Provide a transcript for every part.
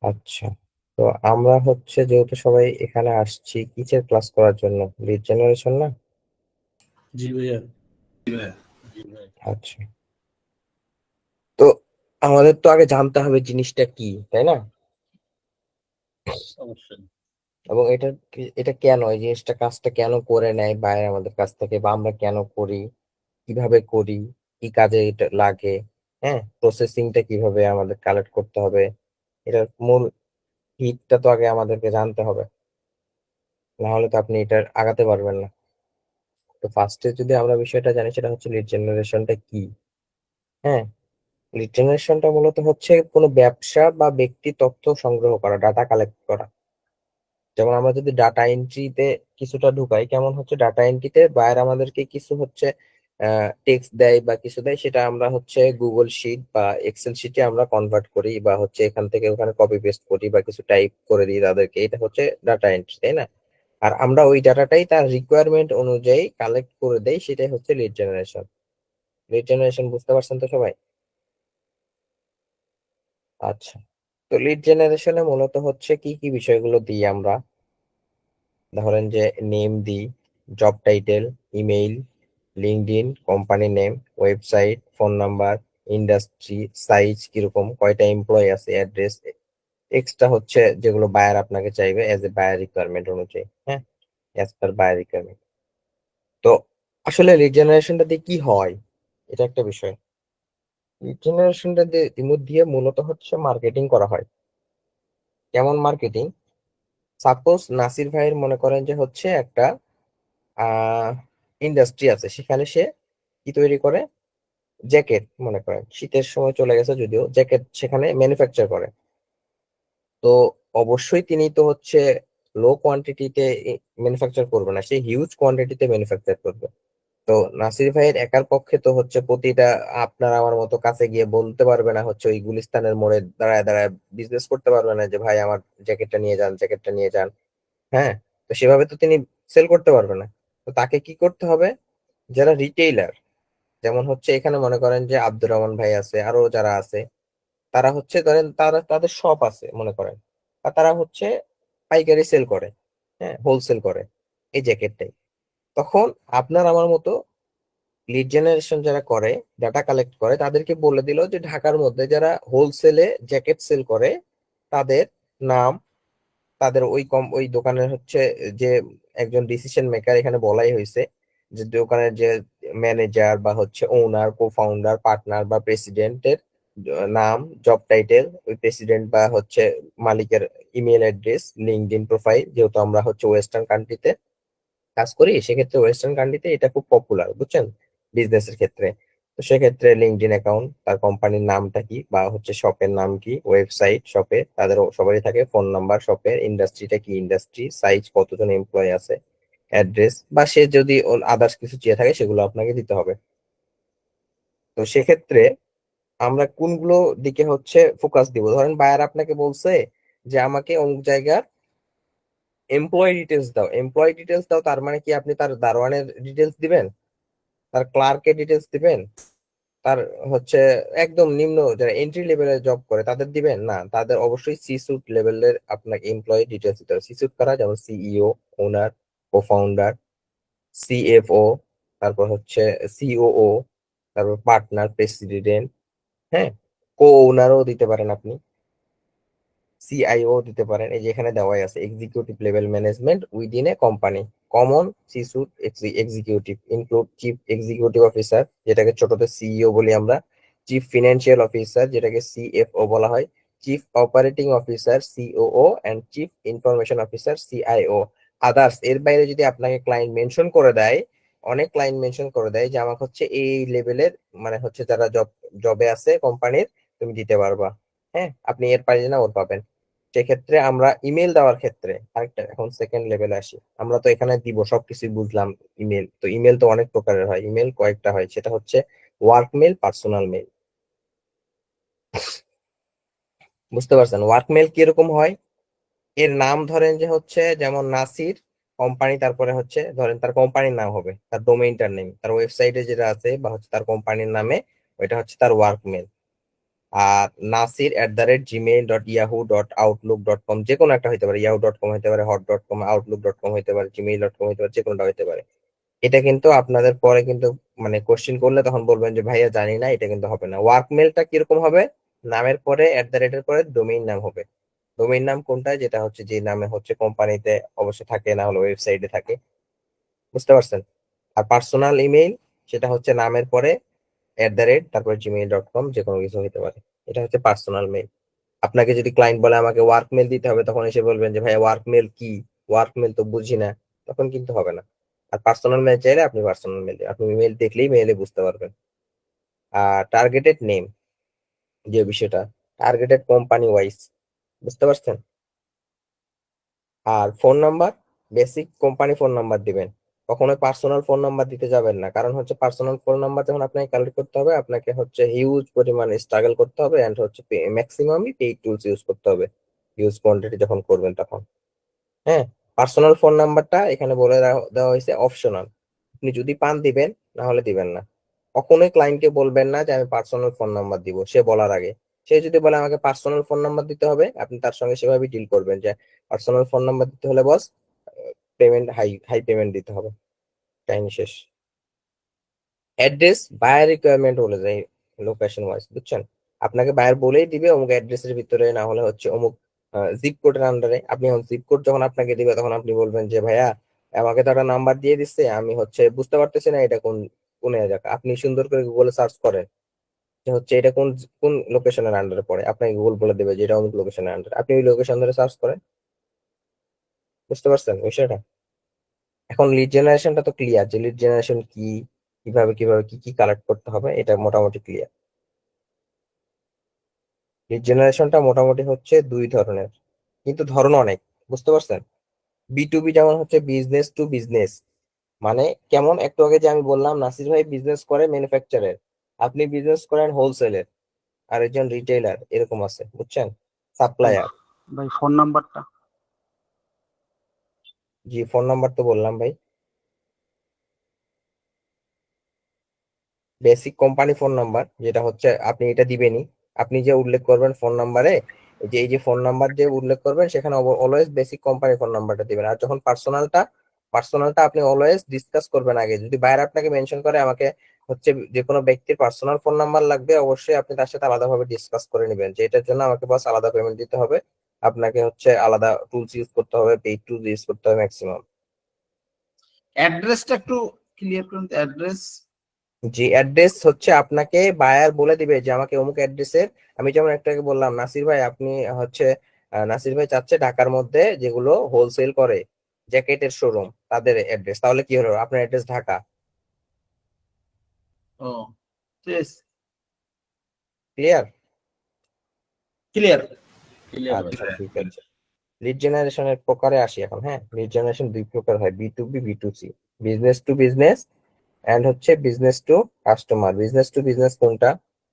আচ্ছা, তো আমরা হচ্ছে যেহেতু সবাই এখানে আসছি কিসের ক্লাস করার জন্য, লিড জেনারেশন না? জি ভাইয়া। আচ্ছা, তো আমাদের তো আগে জানতে হবে জিনিসটা কি, তাই না? অবশ্যই। এবং এটা কেন, এই জিনিসটা কাজটা কেন করে নেয় বাইরে আমাদের কাছ থেকে, বা আমরা কেন করি, কিভাবে করি, কি কাজে এটা লাগে, হ্যাঁ, প্রসেসিংটা কিভাবে আমাদের কালেক্ট করতে হবে, এটার মূল হিতটা তো আগে আমাদেরকে জানতে হবে, না হলে তো আপনি এটা আগাতে পারবেন না। তো ফার্স্টে যদি আমরা বিষয়টা জানি, সেটা হচ্ছে লিড জেনারেশনটা কি। হ্যাঁ, লিড জেনারেশনটা মূলত হচ্ছে কোনো ব্যবসা বা ব্যক্তি তথ্য সংগ্রহ করা, ডাটা কালেক্ট করা। যেমন আমরা যদি ডাটা এন্ট্রিতে কিছুটা ঢুকাই, কেমন হচ্ছে ডাটা এন্ট্রিতে বায়ার আমাদেরকে কিছু হচ্ছে টেক্সট দেয় বা কিছু দেয়, সেটা আমরা হচ্ছে গুগল শিট বা এক্সেল শিটে আমরা কনভার্ট করি, বা হচ্ছে এখান থেকে ওখানে কপি পেস্ট করি বা কিছু টাইপ করে দিই তাদেরকে, এটা হচ্ছে ডাটা এন্ট্রি, তাই না? আর আমরা ওই ডাটাটাই তার রিকোয়ারমেন্ট অনুযায়ী কালেক্ট করে দেই, সেটাই হচ্ছে লিড জেনারেশন। লিড জেনারেশন বুঝতে পারছেন তো সবাই? আচ্ছা, তো লিড জেনারেশনে মূলত হচ্ছে কি কি বিষয়গুলো দিই আমরা, ধরেন যে নেম দিই, job title, email, LinkedIn, company name, website, phone number, industry, size কিরকম, কয়টা এমপ্লয় আছে, অ্যাড্রেস, এক্সট্রা হচ্ছে যেগুলো বায়ার আপনাকে চাইবে এজ এ বায়ার রিকোয়ারমেন্ট অনুযায়ী। হ্যাঁ, অ্যাজ পার বায়ার রিকোয়ারমেন্ট। তো আসলে লিড জেনারেশনটা দিয়ে কি হয়, এটা একটা বিষয়। লিড জেনারেশনটা দিয়ে মূলত হচ্ছে মার্কেটিং করা হয়। কেমন মার্কেটিং? সাপোজ নাসির ভাইয়ের মনে করেন যে হচ্ছে একটা ইন্ডাস্ট্রি আছে, সেখানে সে কি তৈরি করে, জ্যাকেট, মনে করেন শীতের সময় চলে গেছে যদিও, জ্যাকেট সেখানে ম্যানুফ্যাকচার করে। তো অবশ্যই তিনি তো হচ্ছে লো কোয়ান্টিটিতে ম্যানুফ্যাকচার করবে না, সে হিউজ কোয়ান্টিটিতে ম্যানুফ্যাকচার করবে। তো নাসির ভাইয়ের একার পক্ষে তো হচ্ছে প্রতিটা আপনার আমার মতো কাছে গিয়ে বলতে পারবে না, হচ্ছে ওই গুলিস্তানের মোড়ে দাঁড়ায় দাঁড়ায় বিজনেস করতে পারবে না যে ভাই আমার জ্যাকেটটা নিয়ে যান, জ্যাকেটটা নিয়ে যান। হ্যাঁ, তো সেভাবে তো তিনি সেল করতে পারবে না। তো তাকে কি করতে হবে, যারা রিটেইলার, যেমন হচ্ছে এখানে মনে করেন যে আব্দুর রহমান ভাই আছে, আরো যারা আছে, তারা হচ্ছে ধরেন তারা তাদের শপ আছে মনে করেন, আর তারা হচ্ছে পাইকারি সেল করে, হ্যাঁ, হোলসেল করে এই জ্যাকেটটাই। তখন আপনার আমার মতো লিড জেনারেশন যারা করে, ডাটা কালেক্ট করে, তাদেরকে বলে দিল যে ঢাকার মধ্যে যারা হোলসেলে জ্যাকেট সেল করে তাদের নাম, তাদের ওই দোকানের হচ্ছে যে একজন ডিসিশন মেকার, এখানে বলাই হয়েছে যে দোকানের যে ম্যানেজার বা হচ্ছে ওনার, কো ফাউন্ডার, পার্টনার বা প্রেসিডেন্টের নাম, জব টাইটেল, ওই প্রেসিডেন্ট বা হচ্ছে মালিকের ইমেল অ্যাড্রেস, লিঙ্কডইন প্রোফাইল, যেহেতু আমরা হচ্ছে ওয়েস্টার্ন কান্ট্রিতে কাজ করি, সেক্ষেত্রে ওয়েস্টার্ন কান্ট্রিতে এটা খুব পপুলার, বুঝছেন, বিজনেসের ক্ষেত্রে। তো সেক্ষেত্রে লিঙ্কডইন অ্যাকাউন্ট, তার কোম্পানির নামটা কি বা হচ্ছে শপের নাম কি, ওয়েবসাইট, শপে তাদের সবারই থাকে, ফোন নাম্বার, শপের ইন্ডাস্ট্রিটা কি ইন্ডাস্ট্রি, সাইজ, কতজন এমপ্লয় আছে, অ্যাড্রেস, বা সে যদি আদার্স কিছু চেয়ে থাকে সেগুলো আপনাকে দিতে হবে। তো সেক্ষেত্রে আমরা কোনগুলো দিকে হচ্ছে ফোকাস দিব, ধরেন বায়ার আপনাকে বলছে যে আমাকে অমুক জায়গার এমপ্লয় ডিটেলস দাও, এমপ্লয় ডিটেলস দাও, তার মানে কি আপনি তার দারোয়ানের ডিটেলস দিবেন, তার ক্লার্কের ডিটেলস দিবেন, তার হচ্ছে একদম নিম্ন যারা এন্ট্রি লেভেলের জব করে তাদের দিবেন না? তাদের অবশ্যই সি সুট লেভেলের আপনাকে এমপ্লয়ি ডিটেলস দিতে হবে। সি সুট কারা, যেমন সিইও, ওনার, কো ফাউন্ডার, সিএফও, তারপর হচ্ছে সিওও, তারপর পার্টনার, প্রেসিডেন্ট, হ্যাঁ, কো ওনারও দিতে পারেন আপনি, সিআইও দিতে পারেন। এই যে এখানে দেওয়াই আছে, executive level management within a company, common C suite executive include chief executive officer, যেটাকে ছোটতে সিইও বলি আমরা, চিফ ফিনান্সিয়াল অফিসার, যেটাকে সিএফও বলা হয়, chief operating officer COO, and chief information officer CIO. Others, এর বাইরে যদি আপনাকে ক্লায়েন্ট মেনশন করে দেয়, অনেক ক্লায়েন্ট মেনশন করে দেয় যে আমাকে হচ্ছে এই লেভেলের, মানে হচ্ছে যারা জবে আছে কোম্পানির, তুমি দিতে পারবা, হ্যাঁ, আপনি এর পারি না ওর পাবেন। সেক্ষেত্রে আমরা ইমেল দেওয়ার ক্ষেত্রে আরেকটা, এখন সেকেন্ড লেভেলে আসি। আমরা তো এখানে দিব সবকিছু বুঝলাম, ইমেল তো, ইমেল তো অনেক প্রকারের হয়, ইমেল কয়েকটা হয়, সেটা হচ্ছে ওয়ার্ক মেল, পার্সোনাল মেল। বুঝতে পারছেন ওয়ার্ক মেল কিরকম হয়? এর নাম ধরেন যে হচ্ছে যেমন নাসির কোম্পানি, তারপরে হচ্ছে ধরেন তার কোম্পানির নাম হবে, তার ডোমেইনটার নেম, তার ওয়েবসাইটে যেটা আছে বা হচ্ছে তার কোম্পানির নামে, ওইটা হচ্ছে তার ওয়ার্ক মেল। আর nasir@gmail.yahoo.outlook.com যে কোনো একটা হইতে পারে, yahoo.com হইতে পারে, hot.com, outlook.com হইতে পারে, gmail.com হইতে পারে, যে কোনোটা হইতে পারে। এটা কিন্তু আপনাদের পরে কিন্তু মানে কোশ্চেন করলে তখন বলবেন যে ভাইয়া জানি না, এটা কিন্তু হবে না। ওয়ার্ক মেলটা কিরকম হবে? নামের পরে @এর পরে ডোমেইন নাম হবে। ডোমেইন নাম কোনটা? যেটা হচ্ছে যে নামে হচ্ছে কোম্পানিতে অবশ্যই থাকে, না হলে ওয়েবসাইটে থাকে। বুঝতে পারছেন? আর পার্সোনাল ইমেইল সেটা হচ্ছে নামের পরে তারপর gmail.com, যে কোনো কিছু হতে পারে। এটা হচ্ছে পার্সোনাল মেইল। আপনাকে যদি ক্লায়েন্ট বলে আমাকে ওয়ার্ক মেল দিতে হবে, তখন এসে বলবেন যে ভাই ওয়ার্ক মেল কি, ওয়ার্ক মেল তো বুঝি না, তখন কিন্তু হবে না। আর পার্সোনাল মেল চাইলে আপনি পার্সোনাল মেল, আপনি মেল দেখলেই মেলে বুঝতে পারবেন। আর টার্গেটেড নেম, যে বিষয়টা, টার্গেটেড কোম্পানি ওয়াইজ, বুঝতে পারছেন? আর phone number, basic company phone number দিবেন। কখনোই পার্সোনাল ফোন নাম্বার দিতে যাবেন না, কারণ হচ্ছে পার্সোনাল ফোন নাম্বার যখন আপনাকে কালেক্ট করতে হবে, আপনাকে হচ্ছে হিউজ পরিমাণে স্ট্রাগল করতে হবে, এন্ড হচ্ছে ম্যাক্সিমামই পেইড টুলস ইউজ করতে হবে হিউজ কোয়ান্টিটি যখন করবেন তখন। হ্যাঁ, পার্সোনাল ফোন নাম্বারটা এখানে বলে দেওয়া হয়েছে অপশনাল। আপনি যদি পান দিবেন, না হলে দিবেন না। কখনোই ক্লায়েন্টকে বলবেন না যে আমি পার্সোনাল ফোন নাম্বার দিব সে বলার আগে। সে যদি বলে আমাকে পার্সোনাল ফোন নাম্বার দিতে হবে, আপনি তার সঙ্গে সেভাবে ডিল করবেন যে পার্সোনাল ফোন নাম্বার দিতে হলে বস, পেমেন্ট হাই হাই পেমেন্ট দিতে হবে। টাইম শেষ। অ্যাড্রেস বায়ার রিকোয়ারমেন্ট বলে যায়, লোকেশন ওয়াইজ, বুঝছেন? আপনাকে বায়ার বলেই দিবে অমুক অ্যাড্রেসের ভিতরে, না হলে হচ্ছে অমুক জিপ কোডের আন্ডারে। আপনি জিপ কোড যখন আপনাকে দিবে, তখন আপনি বলবেন যে ভাইয়া আমাকে তো একটা নাম্বার দিয়ে দিচ্ছে, আমি হচ্ছে বুঝতে পারতেছি না এটা কোন কোন এলাকা। আপনি সুন্দর করে গুগলে সার্চ করেন যে হচ্ছে এটা কোন কোন লোকেশনের আন্ডারে পড়ে, আপনাকে গুগল বলে দেবে যে এটা অমুক লোকেশনের আন্ডারে। আপনি ওই লোকেশন ধরে সার্চ করেন। বুঝতে পারছেন বিষয়টা? এখন লিড জেনারেশনটা তো ক্লিয়ার, যে লিড জেনারেশন কি, কিভাবে কিভাবে কি কি কালেক্ট করতে হবে, এটা মোটামুটি ক্লিয়ার। লিড জেনারেশনটা মোটামুটি হচ্ছে দুই ধরনের, কিন্তু ধরন অনেক। বুঝতে পারছেন? B2B যেমন হচ্ছে বিজনেস টু বিজনেস, মানে কেমন, একটু আগে যে আমি বললাম নাসির ভাই বিজনেস করে ম্যানুফ্যাকচারের, আপনি বিজনেস করেন হোলসেলের, আর একজন রিটেইলার, এরকম আছে, বুঝছেন? ভাই সাপ্লায়ার। ভাই ফোন নাম্বারটা। জি, ফোন নাম্বার তো বললাম ভাই, বেসিক কোম্পানি ফোন নাম্বার, যেটা হচ্ছে আপনি এটা দিবেনই। আপনি যে উল্লেখ করবেন ফোন নাম্বারে, এই যে ফোন নাম্বার যে উল্লেখ করবেন, সেখানে অলওয়েজ বেসিক কোম্পানি ফোন নাম্বারটা দিবেন। আর যখন পার্সোনালটা আপনি অলওয়েজ ডিসকাস করবেন আগে। যদি বাইরে আপনাকে মেনশন করে আমাকে হচ্ছে যে কোনো ব্যক্তির পার্সোনাল ফোন নাম্বার লাগবে, অবশ্যই আপনি তার সাথে আলাদাভাবে ডিসকাস করে নেবেন যে এটার জন্য আমাকে বাস আলাদা পেমেন্ট দিতে হবে, আপনাকে হচ্ছে আলাদা টুলস ইউজ করতে হবে, পেইড টুলস ইউজ করতে হবে ম্যাক্সিমাম। অ্যাড্রেসটা একটু ক্লিয়ার করুন, অ্যাড্রেস। জি, অ্যাড্রেস হচ্ছে আপনাকে বায়ার বলে দিবে যে আমাকে অমুক অ্যাড্রেসের। আমি যেমন একটাকে বললাম নাসির ভাই আপনি হচ্ছে নাসির ভাই চাচ্ছে ঢাকার মধ্যে যেগুলো হোলসেল করে জ্যাকেটের শোরুম, তাদের অ্যাড্রেস। তাহলে কি হলো, আপনার অ্যাড্রেস ঢাকা। ও বেশ ক্লিয়ার? ক্লিয়ার। ক্লিয়ার ভাই। আচ্ছা, ঠিক আছে। লিড জেনারেশনের প্রকারে আসি এখন। হ্যাঁ, লিড জেনারেশন দুই প্রকার হয়, B2B, B2C। Business to business and হচ্ছে business to customer. Business to business কোনটা?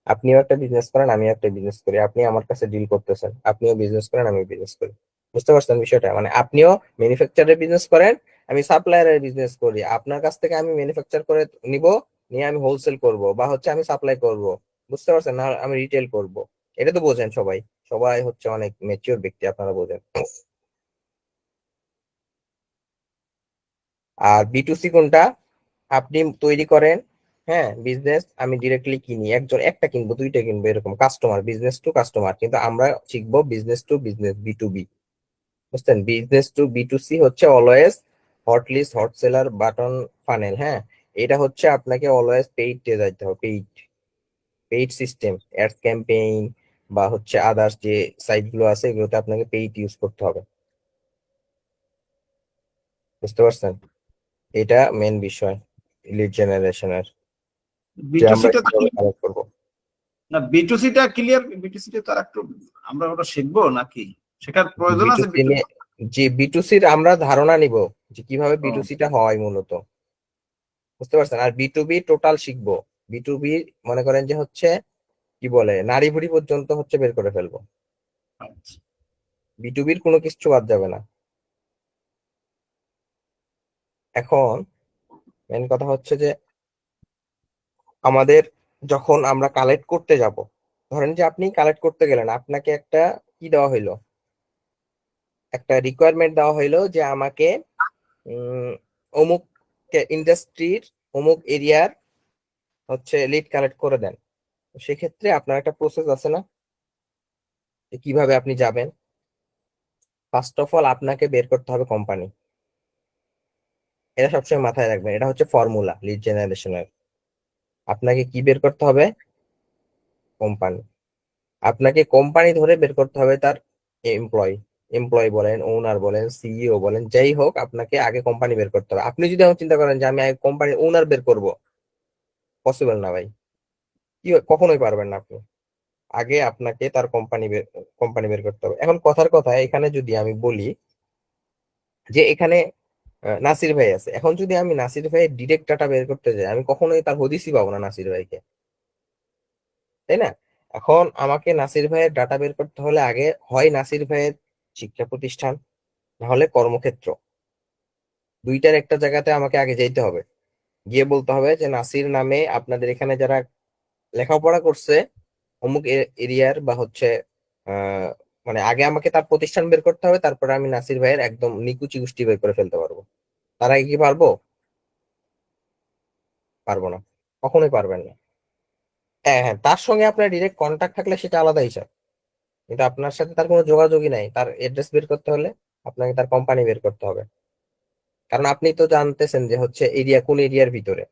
আপনিও একটা বিজনেস করেন, আমিও একটা বিজনেস করি, আপনি আমার কাছে ডিল করতেছেন, আপনিও বিজনেস করেন, আমিও বিজনেস করি। বুঝতে পারছেন বিষয়টা? মানে আপনিও ম্যানুফ্যাকচারের বিজনেস করেন, আমি সাপ্লায়ারের বিজনেস করি। আপনার কাছ থেকে আমি ম্যানুফ্যাকচার করে নিব, নিয়ে আমি হোলসেল করব, বা হচ্ছে আমি সাপ্লাই করব। বুঝতে পারছেন? না আমি রিটেল করব। এটা তো বোঝেন সবাই। সবাই হচ্ছে অনেক মেচিওর ব্যক্তি, আপনারা বোঝেন। আর B2C কোনটা? আপনি তৈরি করেন, হ্যাঁ, বিজনেস, আমি ডিরেক্টলি কিনি, একজন একটা কিনবো, দুইটা কিনবো, এরকম কাস্টমার, বিজনেস টু কাস্টমার। কিন্তু আমরা শিখবো বিজনেস টু বিজনেস, B2B। বুঝছেন? বিজনেস টু B2C হচ্ছে always hot list, hot seller, button, funnel. হ্যাঁ, এটা হচ্ছে আপনাকে অলওয়েজ পেইড এ যাইতে হবে, paid paid system, ads campaign বা হচ্ছে আদার্স যে সাইট গুলো আছে, এগুলোতে আপনাকে পেইড ইউজ করতে হবে। বুঝতে পারছেন? এটা মেন বিষয় লিড জেনারেশনের, যে আমরা বিটুসিটা কিভাবে কালেক্ট করবো। না, বিটুসিটা ক্লিয়ার। বিটুসিটা তার একটু আমরা ওটা শিখবো নাকি শেখার প্রয়োজন আছে? B2C নিয়ে, যে B2Cর আমরা ধারণা নিব যে কিভাবে ও B2Cটা হয় মূলত। বুঝতে পারছেন? আর B2B টোটাল শিখবো। B2B মনে করেন যে হচ্ছে কি বলে, নাড়ি ভুড়ি পর্যন্ত হচ্ছে বের করে ফেলবো। আচ্ছা। B2Bর কোনো কিছু বাদ যাবে না। এখন মেন কথা হচ্ছে যে আমাদের যখন আমরা কালেক্ট করতে যাব, ধরেন যে আপনি কালেক্ট করতে গেলেন, আপনাকে একটা কি দেওয়া হইলো, একটা রিকোয়ারমেন্ট দেওয়া হইলো যে আমাকে উম, অমুক ইন্ডাস্ট্রির অমুক এরিয়ার হচ্ছে লিড কালেক্ট করে দেন। তো সেক্ষেত্রে আপনার একটা প্রসেস আছে না, যে কিভাবে আপনি যাবেন। ফার্স্ট অফ অল আপনাকে বের করতে হবে কোম্পানি। এটা সবসময় মাথায় রাখবেন, এটা হচ্ছে ফর্মুলা লিড জেনারেশনের। আপনাকে কি বের করতে হবে? কোম্পানি। আপনাকে কোম্পানি ধরে বের করতে হবে তার এমপ্লয়। এমপ্লয় বলেন, ওনার বলেন, সিইও বলেন, যাই হোক, আপনাকে আগে কোম্পানি বের করতে হবে। আপনি যদি এখন চিন্তা করেন যে আমি আগে কোম্পানির ওনার বের করব, পসিবল না ভাই। কখনোই পারবেন না আপনি। আগে আপনাকে তার কোম্পানি বের করতে হবে। এখন কথার কথা, এখানে যদি আমি বলি যে এখানে নাসির ভাই আছে, এখন যদি আমি নাসির ভাইয়ের ডিরেক্ট ডাটা বের করতে যাই, আমি কখনোই তার হদিসই পাবো না নাসির ভাইকে, তাই না? এখন আমাকে নাসির ভাইয়ের ডাটা বের করতে হলে আগে হয় নাসির ভাইয়ের শিক্ষা প্রতিষ্ঠান, না হলে কর্মক্ষেত্র, দুইটার একটা জায়গাতে আমাকে আগে যেতে হবে। গিয়ে বলতে হবে যে নাসির নামে আপনাদের এখানে যারা লেখাপড়া করছে অমুক এরিয়ার বা হচ্ছে আহ মানে আগে আমাকে তার প্রতিষ্ঠান বের করতে হবে, তারপরে আমি নাসির ভাইয়ের একদম নিকুচি গোষ্ঠী বের করে ফেলতে পারবো। তার আগে কি পারবো? পারবো না, কখনোই পারবেন না। হ্যাঁ হ্যাঁ, তার সঙ্গে আপনার ডিরেক্ট কন্ট্যাক্ট থাকলে সেটা আলাদা হিসাব, কিন্তু আপনার সাথে তার কোনো যোগাযোগই নাই। তার এড্রেস বের করতে হলে আপনাকে তার কোম্পানি বের করতে হবে, কারণ আপনি তো জানতেছেন যে হচ্ছে এরিয়া কোন এরিয়ার ভিতরে,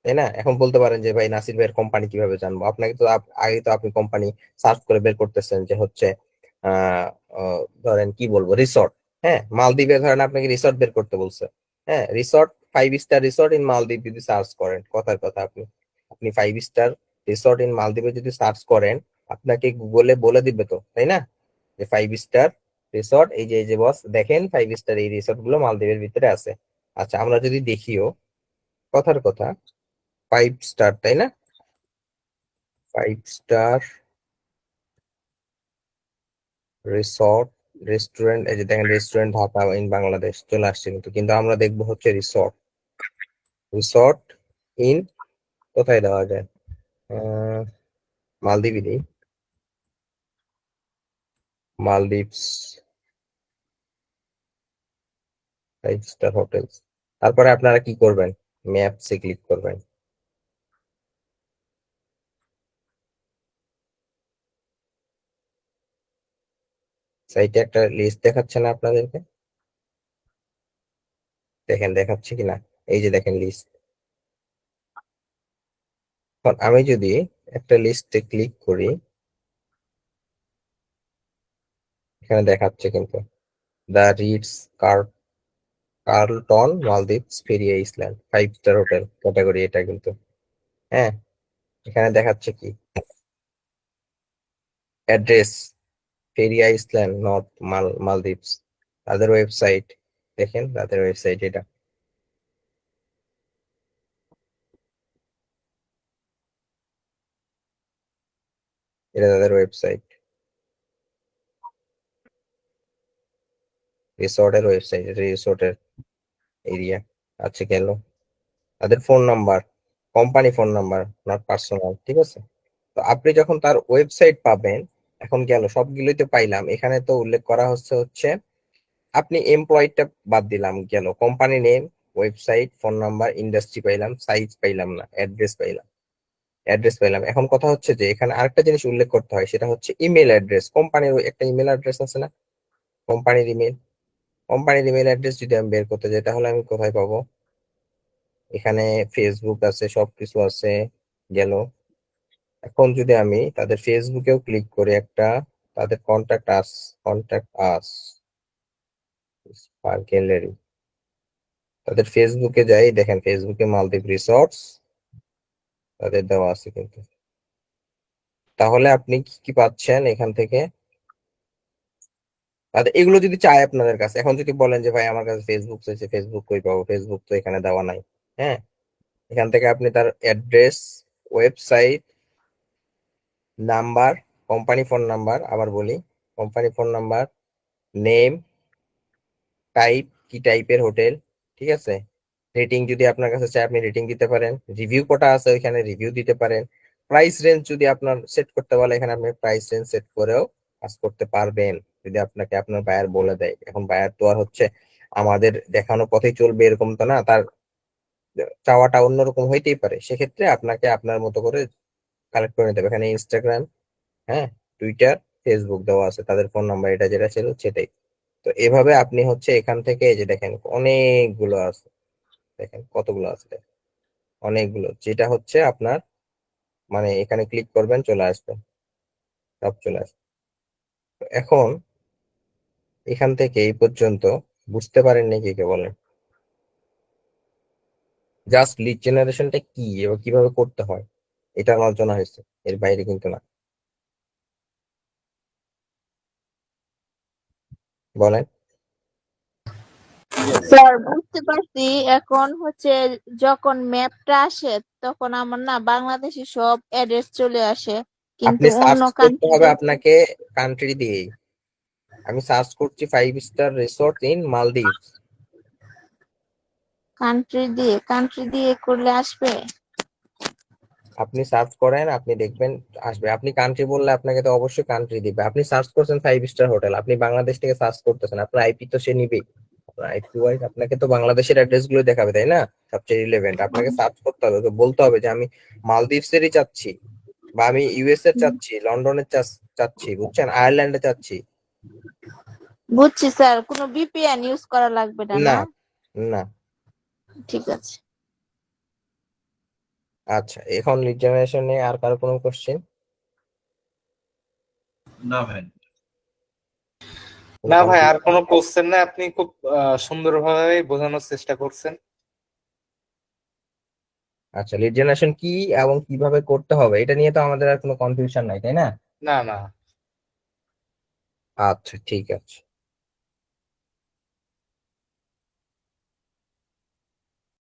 তাই না? এখন বলতে পারেন যে ভাই নাসির ভাইয়ের কোম্পানি কিভাবে জানবো, আপনাকে তো আগে তো আপনি কোম্পানি সার্চ করে বের করতেছেন যে হচ্ছে আহ ধরেন কি বলবো, রিসর্ট। হ্যাঁ, মালদ্বীপে ধরেন আপনাকে রিসর্ট বের করতে বলছে। হ্যাঁ, রিসর্ট, 5 স্টার রিসর্ট ইন মালদ্বীপ যদি সার্চ করেন, কথার কথা, আপনি আপনি 5 স্টার রিসর্ট ইন মালদ্বীপে যদি সার্চ করেন, আপনাকে গুগলে বলে দিবে তো, তাই না, যে 5 স্টার রিসর্ট, এই যে বস দেখেন 5 স্টার এই রিসর্ট গুলো মালদ্বীপের ভিতরে আছে। আচ্ছা, আমরা যদি দেখিও, কথার কথা, 5 স্টার, তাই না? 5 স্টার রিসর্ট, রেস্টুরেন্ট, এই যে দেখেন রেস্টুরেন্ট ঢাকা ইন বাংলাদেশ চলে আসছে, কিন্তু কিন্তু আমরা দেখবো হচ্ছে রিসর্ট। রিসর্ট ইন কোথায় দেওয়া যায়? আহ মালদ্বীপই দিই, মালদ্বীপস 5 স্টার হোটেলস। তারপরে আপনারা কি করবেন? ম্যাপসে ক্লিক করবেন। সাইটে একটা লিস্ট দেখাচ্ছে না আপনাদেরকে? দেখেন দেখাচ্ছে কিনা, এই যে দেখেন লিস্ট। এখন আমি যদি একটা লিস্টে ক্লিক করি, এখানে দেখাচ্ছে কিন্তু the Ritz Carlton Maldives Fari island 5 star hotel category, এটা কিন্তু। হ্যাঁ, এখানে দেখাচ্ছে কি address, Fari island north Maldives. তাদের ওয়েবসাইট, দেখেন তাদের ওয়েবসাইট এটা, এটা তাদের ওয়েবসাইট, রিসোর্টের ওয়েবসাইট, এটা রিসোর্টের এরিয়া। আচ্ছা, গেল তাদের phone number, company phone number, not personal, ঠিক আছে? তো আপনি যখন তার ওয়েবসাইট পাবেন, এখন গেল সবগুলোই তো পাইলাম, এখানে তো উল্লেখ করা হচ্ছে আপনি এমপ্লয়িটা বাদ দিলাম, গেল company name, website, phone number, industry পাইলাম, সাইজ পাইলাম না, অ্যাড্রেস পাইলাম। এখন কথা হচ্ছে যে এখানে আরেকটা জিনিস উল্লেখ করতে হয়, সেটা হচ্ছে ইমেল অ্যাড্রেস। কোম্পানির একটা ইমেল অ্যাড্রেস আছে না, কোম্পানির ইমেল। কোম্পানির ইমেল অ্যাড্রেস যদি আমি বের করতে যাই, তাহলে আমি কোথায় পাবো? এখানে ফেসবুক আছে, সবকিছু আছে, গেল। এখন যদি আমি তাদের ফেসবুকেও ক্লিক করি একটা, তাদের কন্ট্যাক্ট আস গ্যালারি, তাদের ফেসবুকে যাই, দেখেন ফেসবুকে মালদ্বীপ রিসর্টস তাদের দেওয়া আছে কিন্তু। তাহলে আপনি কি কি পাচ্ছেন এখান থেকে? তাদের এগুলো যদি চাই আপনাদের কাছে, এখন যদি বলেন যে ভাই আমার কাছে ফেসবুক চাইছে, ফেসবুক কই পাবো? ফেসবুক তো এখানে দেওয়া নাই। হ্যাঁ, এখান থেকে আপনি তার address, website, number, company phone number, আবার বলি, company phone number, name, type, কি টাইপের হোটেল, ঠিক আছে, রেটিং যদি আপনার কাছে চাই আপনি রেটিং দিতে পারেন, রিভিউ কটা আছে ওইখানে রিভিউ দিতে পারেন, প্রাইস রেঞ্জ যদি আপনার সেট করতে বলে, এখানে আপনি প্রাইস রেঞ্জ সেট করেও কাজ করতে পারবেন যদি আপনাকে আপনার বায়ার বলে দেয়। এখন বায়ার তো আর হচ্ছে আমাদের দেখানো পথেই চলবে এরকম তো না, তার চাওয়াটা অন্যরকম হইতেই পারে। সেক্ষেত্রে আপনাকে আপনার মতো করে কালেক্ট করে নিতে হবে। এখানে ইনস্টাগ্রাম, হ্যাঁ, টুইটার, ফেসবুক দেওয়া আছে, তাদের ফোন নাম্বার এটা যেটা ছিল সেটাই। তো এভাবে আপনি হচ্ছে এখান থেকে এই যে দেখেন অনেকগুলো আছে, দেখেন কতগুলো আছে, দেখেন, অনেকগুলো, যেটা হচ্ছে আপনার মানে এখানে ক্লিক করবেন চলে আসবে, সব চলে আসবে। তো এখন এখান থেকে এই পর্যন্ত বুঝতে পারেননি কি কে বলেন? জাস্ট লিড জেনারেশনটা কি এবং কিভাবে করতে হয় এটা আলোচনা হয়েছে, এর বাইরে কিন্তু না। বলেন। স্যার বুঝতে পারছি। এখন হচ্ছে যখন ম্যাপটা আসে তখন আমার না বাংলাদেশি সব অ্যাড্রেস চলে আসে, কিন্তু আপনি অন্য সার্চ করতে কান্ট্রি হবে আপনাকে কান্ট্রি দিয়েই। আমি সার্চ করছি 5 স্টার রিসোর্ট ইন মালদ্বীপ। কান্ট্রি দিয়ে করলে আসবে। আপনি সার্চ করেন, আপনি দেখবেন আসবে। আপনি কান্ট্রি বললে আপনাকে তো অবশ্যই কান্ট্রি দিবে। আপনি সার্চ করছেন 5 স্টার হোটেল, আপনি বাংলাদেশ থেকে সার্চ করতেছেন, আপনার আইপি তো সে নিবেই। আপনার আইপি ওয়াইজ আপনাকে তো বাংলাদেশের অ্যাড্রেস গুলো দেখাবে, তাই না? সবচেয়ে রিলেভেন্ট আপনাকে সার্চ করতে হবে, তো বলতে হবে যে আমি মালদ্বীপসেরই চাচ্ছি, বা আমি ইউএস এর চাচ্ছি, লন্ডনের চাচ্ছি, বুঝছেন, আয়ারল্যান্ডে চাচ্ছি। বুঝছি স্যার, কোনো ভিপিএন ইউজ করা লাগবে না, না, না? না। ঠিক আছে। আচ্ছা, এখন লিড জেনারেশন নিয়ে আর কারো কোনো কোশ্চেন? না ভাই। না ভাই, আর কোনো কোশ্চেন না, আপনি খুব সুন্দরভাবে বোঝানোর চেষ্টা করছেন। আচ্ছা, লিড জেনারেশন কি এবং কিভাবে করতে হবে এটা নিয়ে তো আমাদের আর কোনো কনফিউশন নাই, তাই না? না না। আচ্ছা, ঠিক আছে।